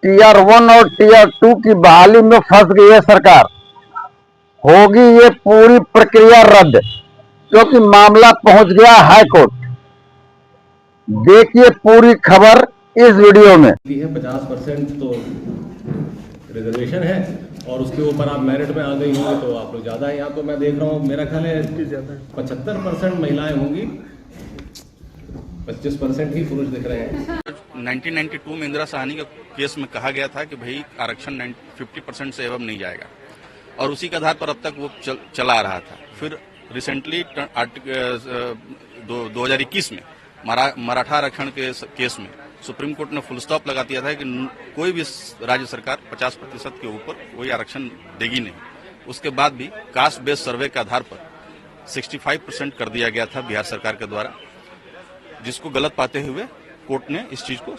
TR 1 और TR 2 की बहाली में फंस गई है सरकार। होगी ये पूरी प्रक्रिया रद्द, क्योंकि मामला पहुंच गया हाई कोर्ट। देखिए पूरी खबर इस वीडियो में। 50% तो रिजर्वेशन है और उसके ऊपर आप मेरिट में आ गई होंगी तो आप लोग ज्यादा है। यहाँ तो मैं देख रहा हूँ, मेरा ख्याल है 75% महिलाएं होंगी, 25% ही पुरुष दिख रहे हैं। 1992 में इंदिरा साहनी के केस में कहा गया था कि भाई आरक्षण 50% से एवं नहीं जाएगा, और उसी के आधार पर अब तक वो चला आ रहा था। फिर रिसेंटली 2021 में मराठा आरक्षण के केस में सुप्रीम कोर्ट ने फुल स्टॉप लगा दिया था कि कोई भी राज्य सरकार 50% के ऊपर कोई आरक्षण देगी नहीं। उसके बाद भी कास्ट बेस्ड सर्वे के आधार पर 65% कर दिया गया था बिहार सरकार के द्वारा, जिसको गलत पाते हुए कोर्ट ने इस चीज को।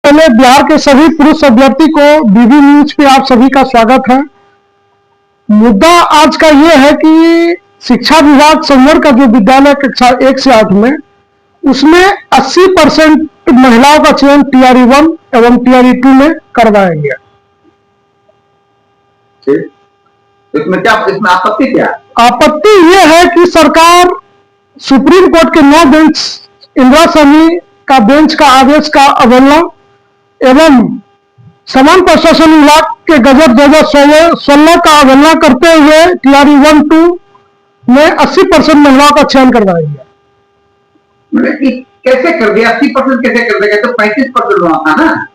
पहले बिहार के सभी पुरुष अभ्यर्थी को बीबी न्यूज पे आप सभी का स्वागत है। मुद्दा आज का ये है कि शिक्षा विभाग संवर का जो विद्यालय कक्षा 1 से 8 में, उसमें 80% महिलाओं का चयन टीआरई 1 एवं टीआरई 2 में करवाया गया। इसमें आपत्ति क्या? आपत्ति ये है कि सरकार सुप्रीम कोर्ट के 9 बेंच इंदिरा साहनी का बेंच का आदेश का अवहेलना एवं समान प्रशासन विभाग के गजट 2016 का अवहेलना करते हुए टीआरई 1-2 में 80% महिलाओं का चयन करवाया गया। कैसे कर दिया? 80% कैसे कर देगा? तो 35% हुआ था ना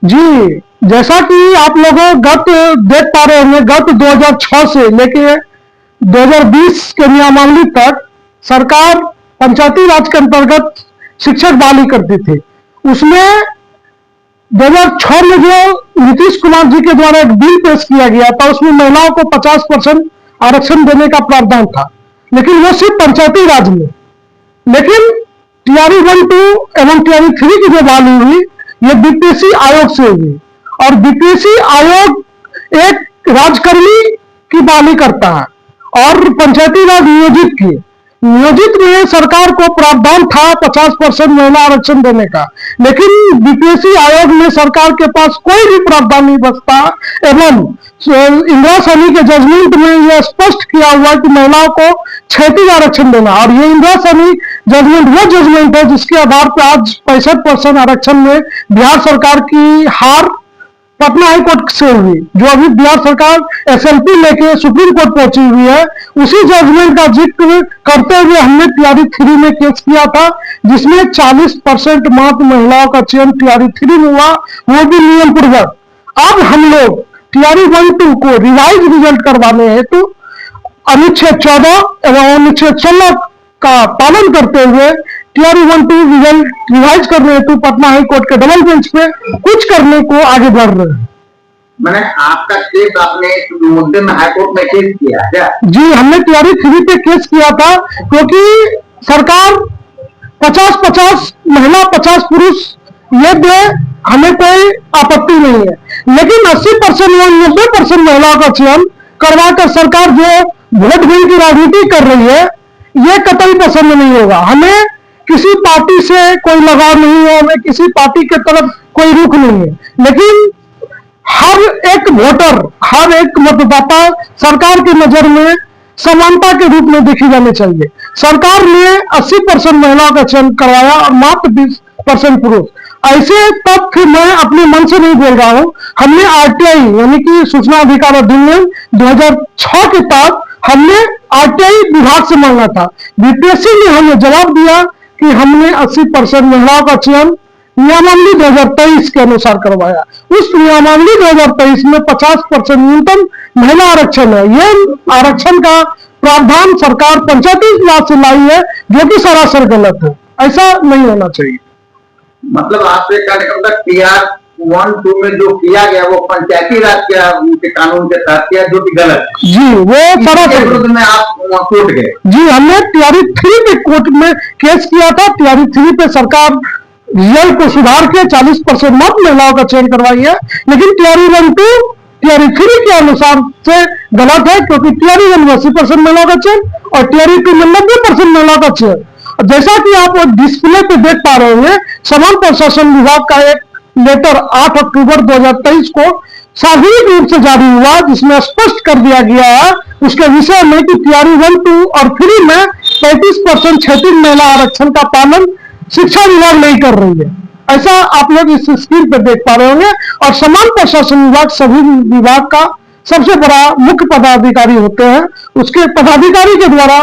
जी। जैसा कि आप लोगों गत देख पा रहे होंगे, गत 2006 से लेके 2020 के नियमावली तक सरकार पंचायती राज के अंतर्गत शिक्षक बहाली करती थी। उसमें 2006 में जो नीतीश कुमार जी के द्वारा एक बिल पेश किया गया था, उसमें महिलाओं को 50% आरक्षण देने का प्रावधान था, लेकिन वो सिर्फ पंचायती राज में। लेकिन टीआरई 1-2 एवं टीआरई 3 की जो बहाली हुई, ये बीपीएससी आयोग से हुई, और बीपीएससी आयोग एक राजकर्मी की बहाली करता है और पंचायती राज नियोजित में सरकार को प्रावधान था 50% महिला आरक्षण देने का, लेकिन बीपीएससी आयोग में सरकार के पास कोई भी प्रावधान नहीं बचता। एवं इंदिरा साहनी के जजमेंट में यह स्पष्ट किया हुआ कि महिलाओं को क्षैतिज आरक्षण देना, और ये इंदिरा साहनी जजमेंट वो जजमेंट है जिसके आधार पर आज 65% आरक्षण में बिहार सरकार की हार पटना हाई कोर्ट से हुई। जो अभी बिहार सरकार एसएलपी लेके सुप्रीम कोर्ट पहुंची हुई है, उसी जजमेंट का जिक्र करते हुए हमने टीआरई 3 में केस किया था, जिसमें 40% मात्र महिलाओं का चयन टीआरई 3 में हुआ, वो भी नियम पूर्वक। अब हम लोग टीआरई 1-2 को रिवाइज रिजल्ट करवाने हेतु अनुच्छेद 14 एवं अनुच्छेद 16 का पालन करते हुए टीआरई 1-2 रिजल्ट रिवाइज करने हेतु पटना हाई कोर्ट के डबल बेंच पे कुछ करने को आगे बढ़ रहे हैं। मैंने आपका केस आपने मुद्दे में हाई कोर्ट में केस किया क्या? जी, हमने टीआरई 3 पे केस किया था, क्योंकि सरकार 50-50 महिला 50 पुरुष ये दे, हमें कोई आपत्ति नहीं है, लेकिन 80% या 90% महिलाओं का चयन करवाकर सरकार जो वोट बैंक की राजनीति कर रही है, ये कतई पसंद नहीं होगा। हमें किसी पार्टी से कोई लगाव नहीं है, हमें किसी पार्टी के तरफ कोई रुख नहीं है, लेकिन हर एक वोटर, हर एक मतदाता सरकार की नजर में समानता के रूप में देखी जानी चाहिए। सरकार ने 80% महिलाओं का चयन करवाया और मात्र 20% पुरुष। ऐसे तथ्य मैं अपने मन से नहीं बोल रहा हूं। हमने आरटीआई यानी कि सूचना अधिकार अधिनियम 2006 के तहत हमने आरटीआई विभाग से मांगा था। बीपीएससी ने हमें जवाब दिया कि हमने 80% महिलाओं का चयन नियमावली 2023 के अनुसार करवाया। उस नियमावली 2023 में 50% न्यूनतम महिला आरक्षण है। ये आरक्षण का प्रावधान सरकार पंचायती राज से लाई है, जो कि सरासर गलत है। ऐसा नहीं होना चाहिए। मतलब आपसे कार्यक्रम टीआर 1-2 में जो किया गया वो पंचायती राज के कानून के तहत किया, जो कि गलत है। जी, वो सरासर विरुद्ध में आप कोर्ट गए? जी, हमने टीआरई 3 पे कोर्ट में केस किया था। टीआरई 3 पे सरकार रिजल्ट को सुधार के 40% मात्र महिलाओं का चयन करवाई है, लेकिन टीआरई 1-2 टीआरई 3 के अनुसार से गलत है, क्योंकि टीआरई 1 में 80% महिलाओं का चयन और टीआरई 2 में 90% महिलाओं का चयन। जैसा कि आप डिस्प्ले पे देख पा रहे होंगे, समान प्रशासन विभाग का एक लेटर 8 अक्टूबर 2023 को सार्वजनिक रूप से जारी हुआ, जिसमें स्पष्ट कर दिया गया है उसके विषय में कि तैयारी 1, 2 और 3 में 35% क्षेत्रीय महिला आरक्षण का पालन शिक्षा विभाग नहीं कर रही है। ऐसा आप लोग इस स्क्रीन पर देख पा रहे होंगे। और समान प्रशासन विभाग सभी विभाग का सबसे बड़ा मुख्य पदाधिकारी होते हैं, उसके पदाधिकारी के द्वारा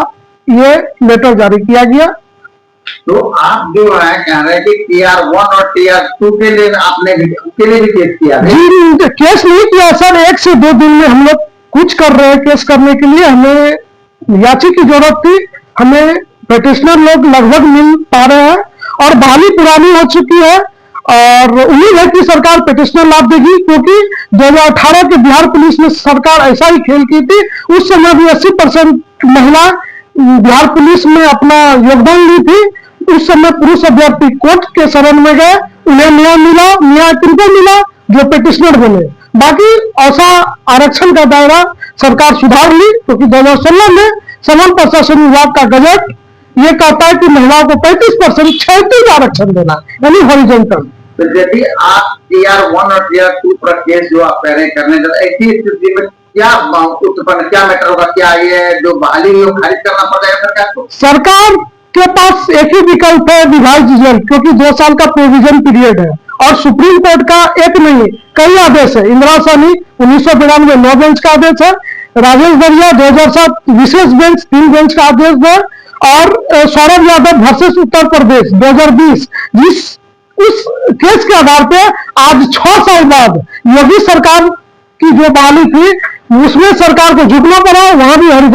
ये लेटर जारी किया गया। तो आप जो है कह रहे हैं कि टीआर 1 और टीआर 2 के लिए आपने उसके लिए भी केस किया है? जी केस नहीं किया सर, 1 से 2 दिन में हम लोग कुछ कर रहे हैं। केस करने के लिए हमें याची की जरूरत थी, हमें पिटिशनर लोग लगभग मिल पा रहे हैं और बहाली पुरानी हो चुकी है और उम्मीद है कि सरकार पिटिशनर लाभ देगी, क्योंकि 2018 के बिहार पुलिस में सरकार ऐसा ही खेल की थी। उस समय भी 80% महिला बिहार पुलिस में अपना योगदान दी थी। उस समय पुरुष अभ्यर्थी कोर्ट के शरण में गए, उन्हें न्याय मिला। न्याय किनको मिला? जो पिटिशनर बने। बाकी ऐसा आरक्षण का दायरा सरकार सुधार ली, क्योंकि 2016 में समान प्रशासन विभाग का गजट ये कहता है कि महिलाओं को 35% क्षेत्रीय आरक्षण देना, यानी हॉरिजॉन्टल। तो यदि आप टीआर 1 और टीआर 2 पर केस जो आप कह रहे करने ऐसी स्थिति में क्या उत्पन्न, क्या मैटर होगा? क्या ये जो बहाली है वो खारिज करना पड़ जाएगा सरकार को? सरकार के पास एक ही विकल्प है, रिवाइज रिजल्ट, क्योंकि 2 साल का प्रोविजन पीरियड है और सुप्रीम कोर्ट का एक नहीं कई आदेश है। इंदिरा साहनी 1992 9 बेंच का आदेश है, राजेश दरिया 2007 विशेष बेंच 3 बेंच का आदेश है और सौरभ यादव वर्सेस उत्तर प्रदेश 2020 जिस उस केस के आधार पे आज 6 साल बाद योगी सरकार की जो बहाली थी उसमें सरकार को झुकना पड़ा, वहां भी हरिजन